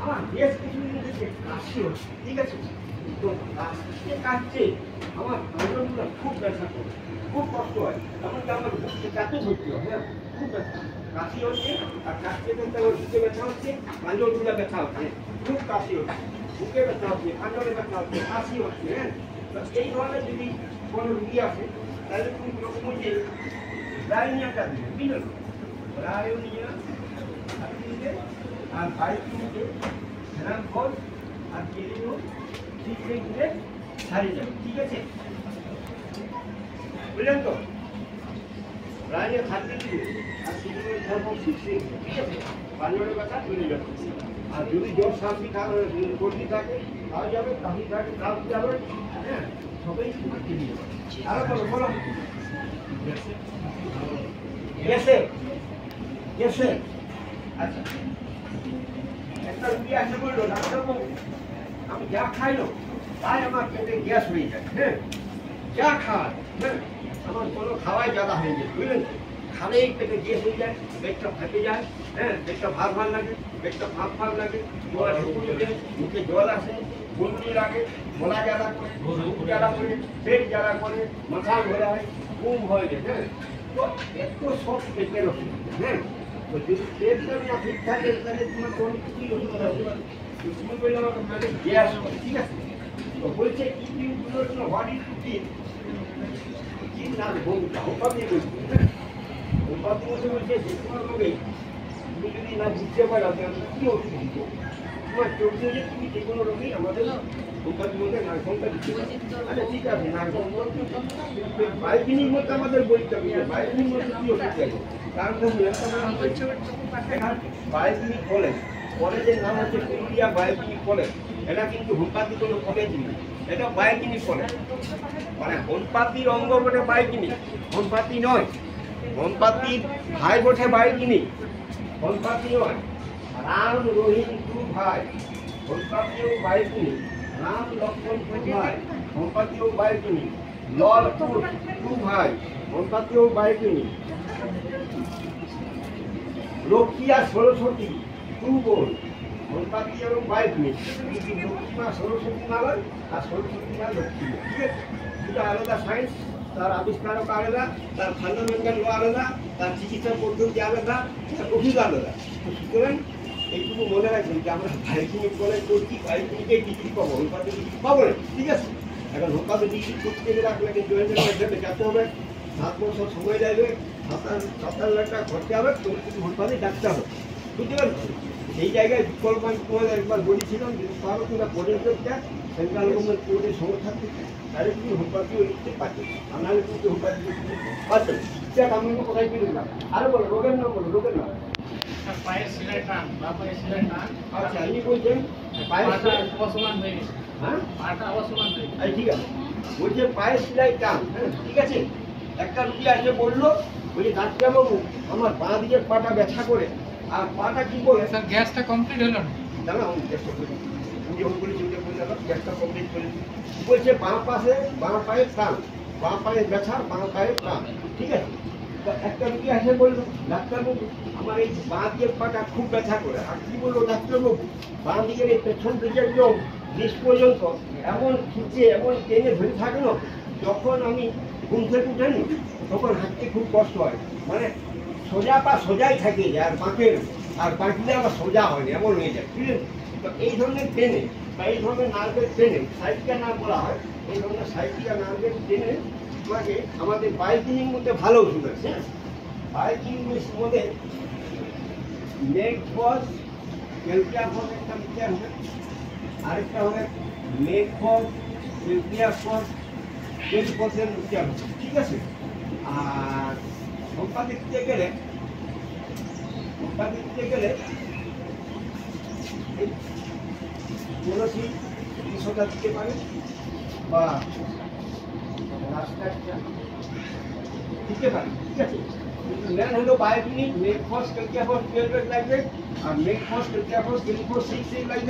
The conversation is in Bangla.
আমার বেশ কিছু কাশি হচ্ছে, ঠিক আছে? তো কাশিতে কাশছে আমার আন্দোলনগুলো খুব ব্যথা করে, খুব কষ্ট হয়, এমনকি আমার বুককে কাছে ধরতে হয়। হ্যাঁ, খুব ব্যথা, কাশি হচ্ছে, আর কাশতে করতে আমার বুকে ব্যথা হচ্ছে, পাঞ্জলগুলো ব্যথা হচ্ছে, খুব কাশি হচ্ছে, বুকে ব্যথা হচ্ছে, পাঞ্জলে ব্যথা হচ্ছে, কাশি হচ্ছে। হ্যাঁ, এই ধরনের যদি কোনো রুগী আসে তাহলে তুমি প্রথম যে রায়নিয়াটা দিবে, বুঝলেন? রায়নিয়া আর বাইকিংকে ধ্যান ফল আর কেলিও ঠিক রেখে ছাড়িয়ে যাবে, ঠিক আছে? বুঝলেন তো? রায়নিয়া খাদ্য দিবে আর কেলিও ধর্ম ঠিক রেখে, ঠিক আছে? পাঞ্জলের কথা চলে যাবে। আর যদি জ্বর সার্দি করতে থাকে তাও যাবে, কাশি থাকে তাও যাবে। হ্যাঁ, সবাই কেলিয়ে যাবে। আরো বলো, বলো। গেছে গেছে আচ্ছা, একটা রুগী আসে বললো, ডাক্তারবাবু আমি যা খাইলো তাই আমার পেটে গ্যাস হয়ে যায়। হ্যাঁ, যা খায়, হ্যাঁ, আমার কোনো খাওয়াই জ্বালা হয়ে যায়, বুঝলেন? খালেই পেটে গ্যাস হয়ে যায়, পেটটা ফেটে যায়। হ্যাঁ, পেটটা ভার ভার লাগে, পেটটা ফাঁক ফাঁক লাগে, জল শুকুনো যায়, মুখে জল আসে, বমি লাগে, গলা জ্বালা করে, বুক জ্বালা করে, পেট জ্বালা করে, মাথা ঘোরায়, ঘুম হয়ে যায়। হ্যাঁ, তো একটু সব পেটের অসুবিধা। হ্যাঁ, তো যদি পেটটা না ঠিক থাকে তাহলে তোমার কোনো কিছুই অসুবিধা হবে না। তুমি বললে আমাকে মানে গ্যাস হবে, ঠিক আছে? তো বলছে হোয়াট ইজ টু কি না বলতে হোপাতে বলছে। হ্যাঁ, হোপাতে বলছে যে তোমার লোকে তুমি যদি না বুঝতে পারো তাহলে কি অসুবিধা তোমার চোখ দিয়ে তুমি যে কোনো রোগেই আমাদের হোপাতে বলতে নার্সনটা দিতে পারো। আচ্ছা ঠিক আছে, নার্সন বাইকিনির মধ্যে আমাদের বলতে হবে, বাইকিনির মধ্যে কি অসুবিধা আছে? কারণ বায়োকেমিক কলেজ, কলেজের নাম হচ্ছে পুরুলিয়া বায়োকেমিক কলেজ। এটা কিন্তু হোমিওপ্যাথি কোনো কলেজ নেই, এটা বায়োকেমিক কলেজ। মানে হোমিওপ্যাথির অঙ্গ বটে বায়োকেমিক, হোমিওপ্যাথি নয়। হোমিওপ্যাথির ভাই বটে বায়োকেমিক, হোমিওপ্যাথি নয়। রাম রহিম টু ভাই, হোমিওপ্যাথিও বায়োকেমিক। রাম লক্ষ্মণ টু ভাই, হোমিওপ্যাথিও বায়োকেমিক। লল টু ভাই, হোমিওপ্যাথিও বায়োকেমিক। লক্ষ্মী আর সরস্বতী টু বোন, হোমিওপ্যাথি এবং বায়োকেমিক। কিন্তু লক্ষ্মী মা সরস্বতী মালা আর সরস্বতী মা লক্ষ্মী, ঠিক আছে? দুটা আলাদা সায়েন্স, তার আবিষ্কারক আলাদা, তার ফান্ডামেন্টাল ল আলাদা, তার চিকিৎসা পদ্ধতি আলাদা, তার ওষুধ আলাদা। সুতরাং এইটুকু মনে রাখবেন যে আমরা বায়োকেমিক কলেজ করছি, বায়োকেমিকে ডিগ্রি পাবো, হোমিওপ্যাথি ডিগ্রি পাবো না, ঠিক আছে? এখন হোমিওপ্যাথি ডিগ্রি করতে গেলে আপনাকে জয়েন্টের মাধ্যমে যেতে হবে, 7 বছর সময় লাগবে, 7 লাখ টাকা খরচা হবে, তবু কিন্তু হোমিওপ্যাথি ডাকতে হবে, বুঝতে পারছো? সেই জায়গায় বিকল্প আমি তোমাদের একবার বলেছিলাম, যদি পারো তোমরা পর্যটকটা সেন্ট্রাল গভর্নমেন্ট কোর্টের সঙ্গে থাকতে তাহলে তুমি হোমিওপ্যাথিও লিখতে পারছো, আর নাহলে তুমি হোমিওপ্যাথি লিখতে পারছো। দেখ আমি কোথায় পেলাম, আরো বলো রোগের নাম, বলো রোগের নাম। পায়ের সেলাই টান বা পায়ের সেলাই টান আচ্ছা ইনি বলছেন পায়ের পাটা সেলাই- অসমান হয়ে গেছে হ্যাঁ পাটা অসমান হয়ে গেছে ঠিক আছে বলছে পায়ের সেলাই টান হ্যাঁ ঠিক আছে একটা রুগী আসে বললো বলছে ডাক্তারবাবু আমার বাঁ দিকের পাটা ব্যথা করে আর পাটা কি করে স্যার গ্যাসটা কমপ্লিট হলো না দাঁড়া আমি চেষ্টা করি আমি যখন বলেছি ওটা বলে গেল গ্যাসটা কমপ্লিট করে বলছে বাঁ পাশে বাঁ পায়ের টান বাঁ পায়ের ব্যথা বাঁ পায়ের টান ঠিক আছে তো একটা রুগী আসে বললো ডাক্তারবাবু আমার এই বাঁ দিকের পাটা খুব ব্যথা করে আর কি বললো ডাক্তারবাবু বাঁ দিকের এই পেছন দিকের লোক নিচ পর্যন্ত এমন খিচে এমন টেনে ধরে থাকে না যখন আমি ঘুম থেকে উঠেনি তখন হাঁটতে খুব কষ্ট হয় মানে সোজা পা সোজাই থাকে আর বাঁকের আর বাঁকলে আবার সোজা হয় না এমন হয়ে যায় বুঝলেন তো এই ধরনের ট্রেনে বা এই ধরনের নার্ভের ট্রেনে সাইটিকা নার্ভ বলা হয় এই ধরনের সাইটিকা নার্ভের ট্রেনে তোমাকে আমাদের বায়োকিনির মধ্যে ভালো ওষুধ আছে হ্যাঁ বায়োকিনির মধ্যে মেক ফস ক্যালকিয়া ফস একটা মিক্সচার হবে আরেকটা হবে মেক ফস ক্যালকিয়া ফস 20% মিক্সচার হবে ঠিক আছে আর কোম্পানি দিতে গেলে কোনোটি 200টা দিতে পারে বা রাস্তায় দিতে পারে ঠিক আছে কিন্তু মেন হলো বায়োকিনিক মেক ফস ক্যালকিয়া ফস 12 লাগবে আর মেক ফস ক্যালকিয়া ফস 24/6 লাগবে